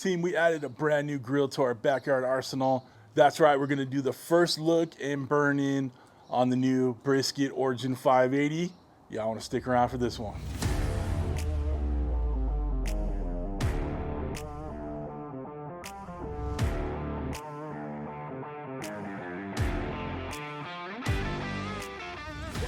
Team, we added a brand new grill to our backyard arsenal. That's right, we're gonna do the first look and burn in on the new Brisk It Origin 580. Y'all wanna stick around for this one.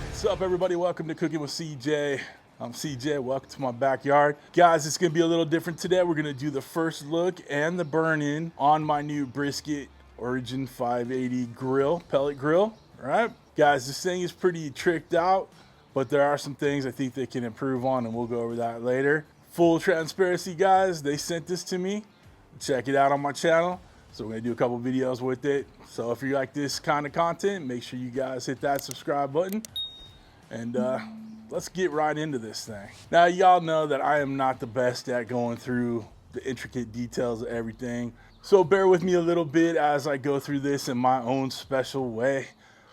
What's up, everybody? Welcome to Cooking with CJ. I'm CJ, welcome to my backyard. Guys, it's gonna be a little different today. We're gonna do the first look and the burn-in on my new Brisk It Origin 580 grill, pellet grill, all right? Guys, this thing is pretty tricked out, but there are some things I think they can improve on, and we'll go over that later. Full transparency, guys, they sent this to me. Check it out on my channel. So we're gonna do a couple videos with it. So if you like this kind of content, make sure you guys hit that subscribe button. And let's get right into this thing. Now, y'all know that I am not the best at going through the intricate details of everything. So bear with me a little bit as I go through this in my own special way.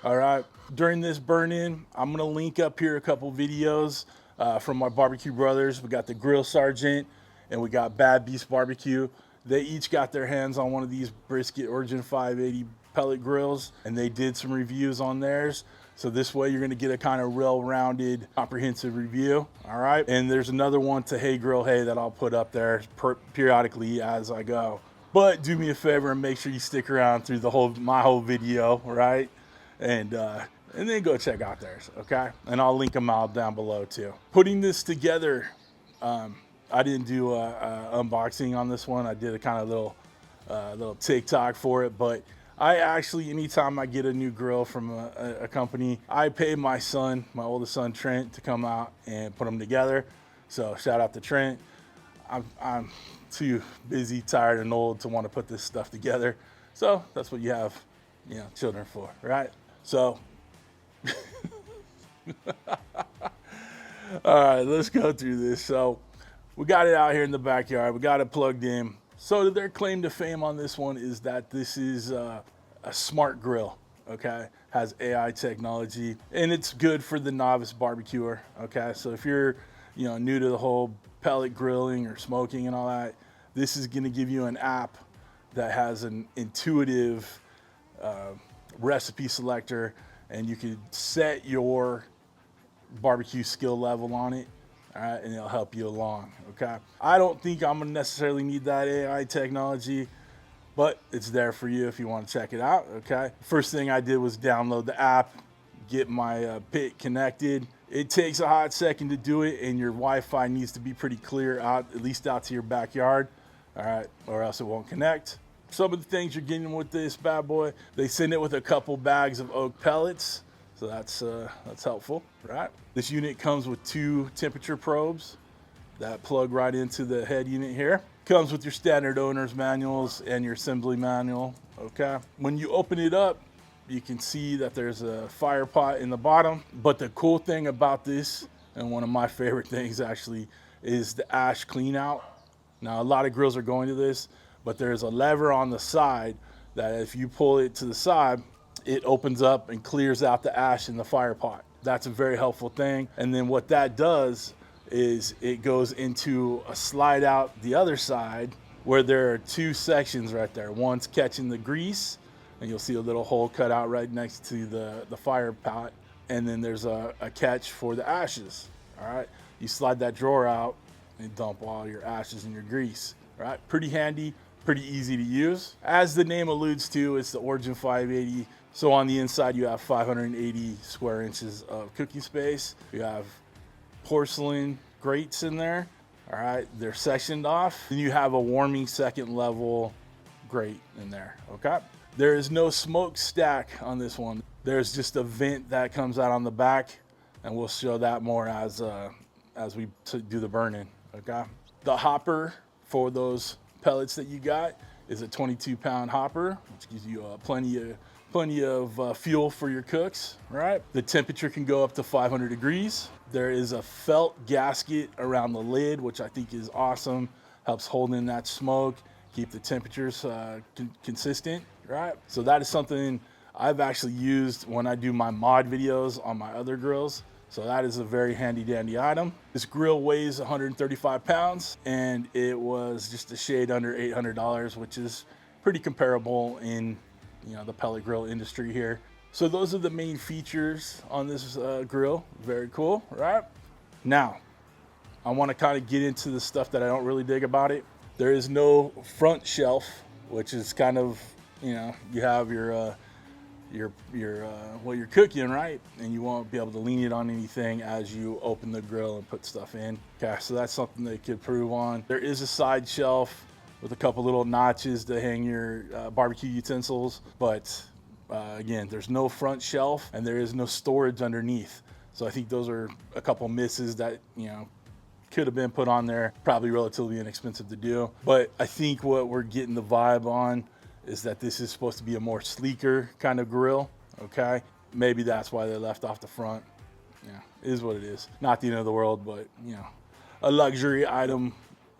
All right, during this burn-in, I'm gonna link up here a couple videos from my barbecue brothers. We got the Grill Sergent and we got Bad Beast BBQ. They each got their hands on one of these Brisk It Origin 580 pellet grills, and they did some reviews on theirs. So this way you're gonna get a kind of well-rounded, comprehensive review, all right? And there's another one to Hey Grill Hey that I'll put up there periodically as I go. But do me a favor and make sure you stick around through my whole video, right? And then go check out theirs, okay? And I'll link them out down below too. Putting this together, I didn't do a unboxing on this one. I did a kind of little TikTok for it, but I actually, anytime I get a new grill from a company, I pay my son, my oldest son, Trent, to come out and put them together. So shout out to Trent. I'm too busy, tired, and old to want to put this stuff together. So that's what you have, children for, right? So, all right, let's go through this. So we got it out here in the backyard. We got it plugged in. So their claim to fame on this one is that this is a smart grill, okay? Has AI technology, and it's good for the novice barbecuer, okay? So if you're, new to the whole pellet grilling or smoking and all that, this is gonna give you an app that has an intuitive recipe selector, and you can set your barbecue skill level on it. All right, and it'll help you along, okay? I don't think I'm gonna necessarily need that AI technology, but it's there for you if you wanna check it out, okay? First thing I did was download the app, get my pit connected. It takes a hot second to do it, and your Wi-Fi needs to be pretty clear out, at least out to your backyard, all right, or else it won't connect. Some of the things you're getting with this bad boy, they send it with a couple bags of oak pellets. So that's helpful, right? This unit comes with 2 temperature probes that plug right into the head unit here. Comes with your standard owner's manuals and your assembly manual, okay? When you open it up, you can see that there's a fire pot in the bottom. But the cool thing about this, and one of my favorite things actually, is the ash clean out. Now, a lot of grills are going to this, but there's a lever on the side that if you pull it to the side, it opens up and clears out the ash in the fire pot. That's a very helpful thing. And then what that does is it goes into a slide out the other side where there are 2 sections right there. One's catching the grease, and you'll see a little hole cut out right next to the fire pot. And then there's a catch for the ashes, all right? You slide that drawer out and dump all your ashes and your grease, all right? Pretty handy, pretty easy to use. As the name alludes to, it's the Origin 580. So on the inside, you have 580 square inches of cooking space. You have porcelain grates in there, all right? They're sectioned off. Then you have a warming second level grate in there, okay? There is no smoke stack on this one. There's just a vent that comes out on the back, and we'll show that more as we do the burn-in, okay? The hopper for those pellets that you got is a 22-pound hopper, which gives you plenty of fuel for your cooks, right? The temperature can go up to 500 degrees. There is a felt gasket around the lid, which I think is awesome. Helps hold in that smoke, keep the temperatures consistent, right? So that is something I've actually used when I do my mod videos on my other grills. So that is a very handy dandy item. This grill weighs 135 pounds and it was just a shade under $800, which is pretty comparable in, you know, the pellet grill industry here. So those are the main features on this grill. Very cool, right? Now, I want to kind of get into the stuff that I don't really dig about it. There is no front shelf, which is kind of, you know, you have your well, you're cooking, right? And you won't be able to lean it on anything as you open the grill and put stuff in. Okay, so that's something they could improve on. There is a side shelf with a couple little notches to hang your barbecue utensils, but again, there's no front shelf and there is no storage underneath. So I think those are a couple misses that, you know, could have been put on there. Probably relatively inexpensive to do. But I think what we're getting the vibe on is that this is supposed to be a more sleeker kind of grill, okay? Maybe that's why they left off the front. Yeah, it is what it is. Not the end of the world, but, you know, a luxury item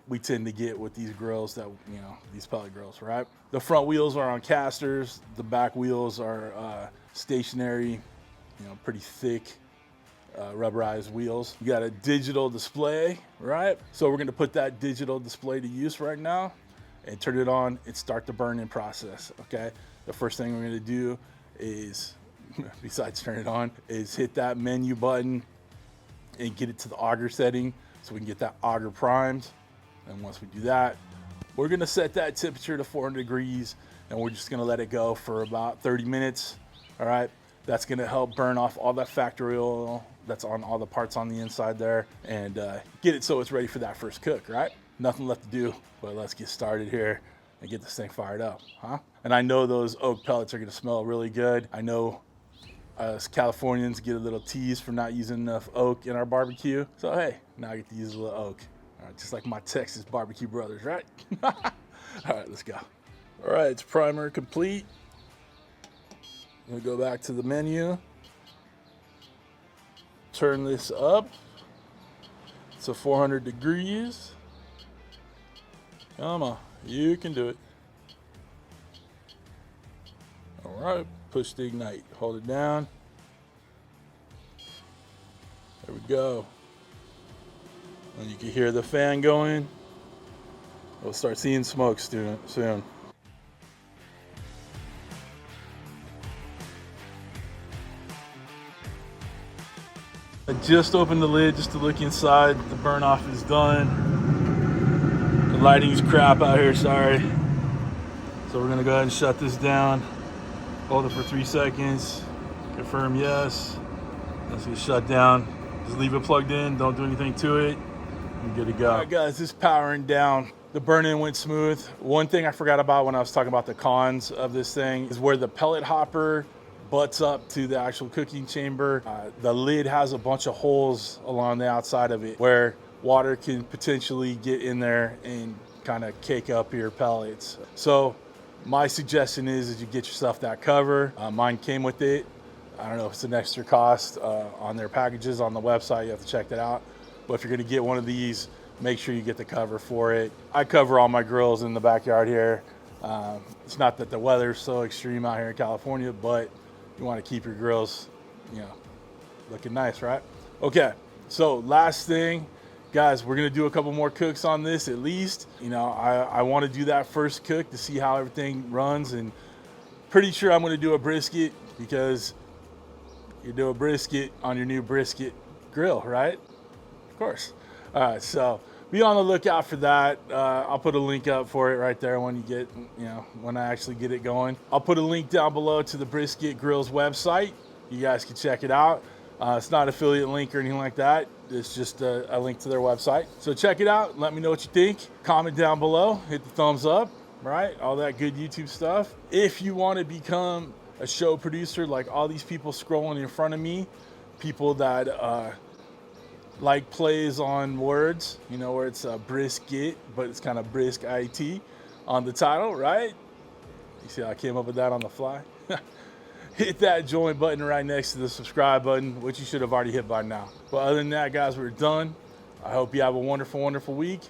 we tend to get with these grills that, you know, these pellet grills, right? The front wheels are on casters. The back wheels are stationary, you know, pretty thick rubberized wheels. You got a digital display, right? So we're gonna put that digital display to use right now and turn it on and start the burn-in process, okay? The first thing we're gonna do is, besides turn it on, is hit that menu button and get it to the auger setting so we can get that auger primed. And once we do that, we're gonna set that temperature to 400 degrees and we're just gonna let it go for about 30 minutes, all right? That's gonna help burn off all that factory oil that's on all the parts on the inside there and get it so it's ready for that first cook, right? Nothing left to do, but let's get started here and get this thing fired up, huh? And I know those oak pellets are gonna smell really good. I know us Californians get a little tease for not using enough oak in our barbecue. So hey, now I get to use a little oak. All right, just like my Texas barbecue brothers, right? All right, let's go. All right, it's primer complete. I'm gonna go back to the menu. Turn this up to 400 degrees. Come on, you can do it. All right, push the ignite. Hold it down. There we go. And you can hear the fan going. We'll start seeing smoke soon. I just opened the lid just to look inside. The burn off is done. The lighting's crap out here, sorry. So we're gonna go ahead and shut this down. Hold it for 3 seconds. Confirm yes. Let's get shut down. Just leave it plugged in, don't do anything to it. You're good to go. All right guys, this is powering down. The burn-in went smooth. One thing I forgot about when I was talking about the cons of this thing is where the pellet hopper butts up to the actual cooking chamber. The lid has a bunch of holes along the outside of it where water can potentially get in there and kind of cake up your pellets. So my suggestion is you get yourself that cover. Mine came with it. I don't know if it's an extra cost on their packages on the website. You have to check that out. But if you're gonna get one of these, make sure you get the cover for it. I cover all my grills in the backyard here. It's not that the weather's so extreme out here in California, but you want to keep your grills, you know, looking nice, right? Okay, so last thing, guys, we're gonna do a couple more cooks on this at least. You know, I want to do that first cook to see how everything runs, and pretty sure I'm gonna do a brisket because you do a brisket on your new brisket grill, right? Of course. All right, so be on the lookout for that. I'll put a link up for it right there when you get, you know, when I actually get it going. I'll put a link down below to the Brisk It Grill's website. You guys can check it out. It's not an affiliate link or anything like that. It's just a link to their website. So check it out. Let me know what you think. Comment down below. Hit the thumbs up, right? All that good YouTube stuff. If you want to become a show producer like all these people scrolling in front of me, people that like plays on words, you know, where it's brisket, but it's kind of brisk IT on the title, right? You see how I came up with that on the fly? Hit that join button right next to the subscribe button, which you should have already hit by now. But other than that, guys, we're done. I hope you have a wonderful, wonderful week.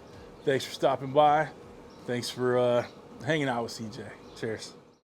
Thanks for stopping by. Thanks for hanging out with CJ. Cheers.